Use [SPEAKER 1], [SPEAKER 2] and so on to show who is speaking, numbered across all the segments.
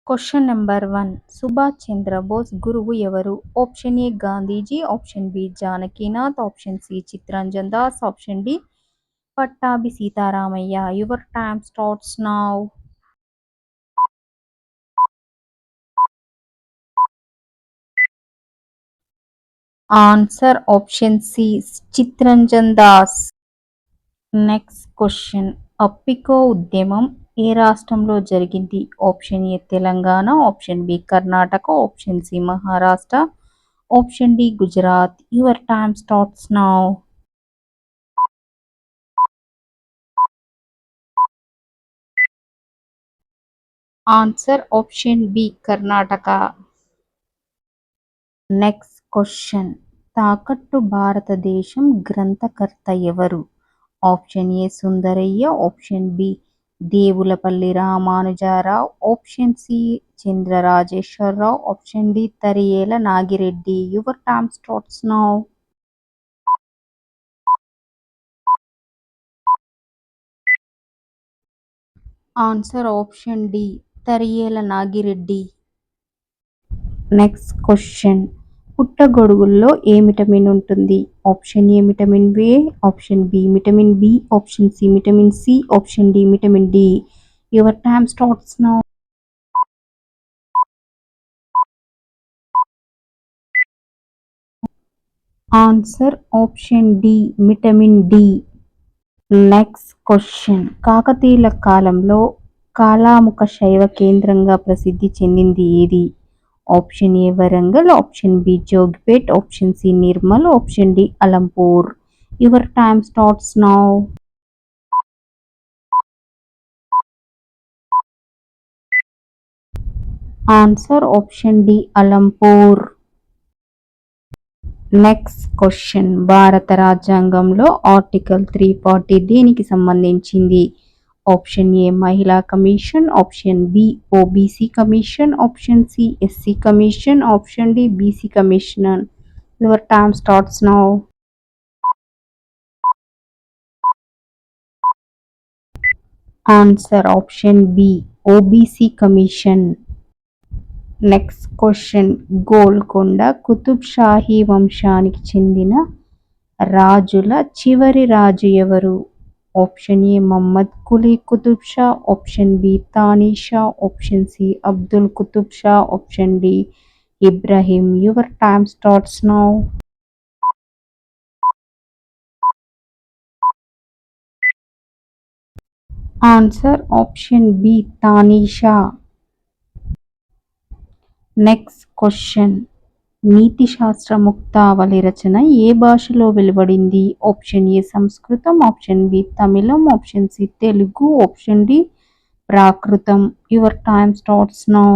[SPEAKER 1] Question number 1. Subhash Chandrabose గురువు ఎవరు? Option A Gandhiji, option B Janakinath, option C Chittaranjan Das, option D Pattabhi Sitaramayya. Your time starts now. Answer option C Chittaranjan Das. Next question. Appiko ఉద్యమం ఏ రాష్ట్రంలో జరిగింది? Option A Telangana, option B Karnataka, option C Maharashtra, option D Gujarat. Your time starts now. Answer option B Karnataka. Next question. తాకట్టు భారతదేశం గ్రంథకర్త ఎవరు? Option A Sundarayya, option B Devulapalli Ramanujarao, option C Chandra Rajeswara Rao, option D Tariyela Nagireddy. Your time starts now. Answer option D Tariyela Nagireddy. Next question. పుట్టగొడుగుల్లో ఏ vitamin ఉంటుంది? Option A vitamin A, option B vitamin B, option C vitamin C, option D vitamin D. Your time starts now. Answer option D vitamin D. Next question. కాకతీయుల కాలంలో కాలాముఖ శైవ కేంద్రంగా ప్రసిద్ధి చెందింది ఏది? Option A Warangal, option B Jogipet, option C Nirmal, option D Alampur. Your time starts now. Answer option D Alampur. Next question. భారత రాజ్యాంగంలో ఆర్టికల్ 340 దేనికి సంబంధించింది? ఆప్షన్ ఏ మహిళా commission, option B OBC commission, option C SC commission, option D BC commission. Your time starts now. Answer option B OBC commission. Next question. Golconda Qutb Shahi వంశానికి చెందిన రాజుల చివరి రాజు ఎవరు? Option A Muhammad Quli Qutb Shah, option B Tana Shah, option C Abdul Qutb Shah, option D Ibrahim. Your time starts now. Answer option B Tana Shah. Next question. Niti Shastra ముక్తావళి రచన ఏ భాషలో వెలువడింది? Option A సంస్కృతం, option B తమిళం, option C Telugu, option D ప్రాకృతం. Your time starts now.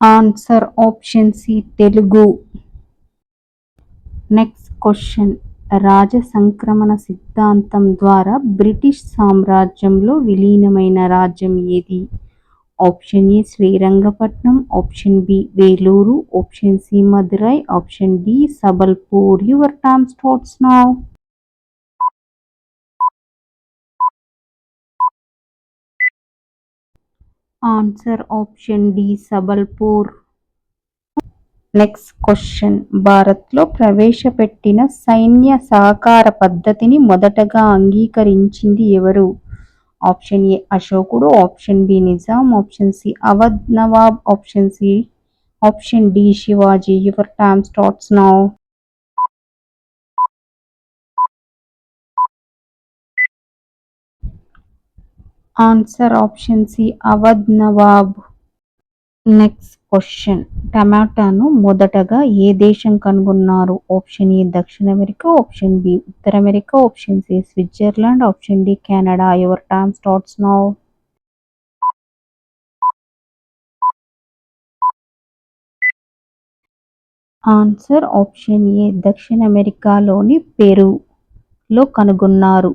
[SPEAKER 1] Answer option C Telugu. Next question. రాజ సంక్రమణ సిద్ధాంతం ద్వారా British సామ్రాజ్యంలో విలీనమైన రాజ్యం ఏది? Option A Srirangapatnam, option B Vellore, option C Madurai, option D Sambalpur. Your time starts now. Answer option D Sambalpur. Next question. భారత్లో ప్రవేశపెట్టిన సైన్య సహకార పద్ధతిని మొదటగా అంగీకరించింది ఎవరు? ఆప్షన్ ఏ అశోకుడు, option B Nizam, option C Awadh Nawab, option D Shivaji. Your time starts now. Answer option C Awadh Nawab. Next question. టమాటాను మొదటగా ఏ దేశం కనుగొన్నారు? ఆప్షన్ ఏ దక్షిణ అమెరికా, ఆప్షన్ బి ఉత్తర America, option C Switzerland, option D Canada. Your time starts now. Answer option A దక్షిణ అమెరికాలోని పెరూలో కనుగొన్నారు.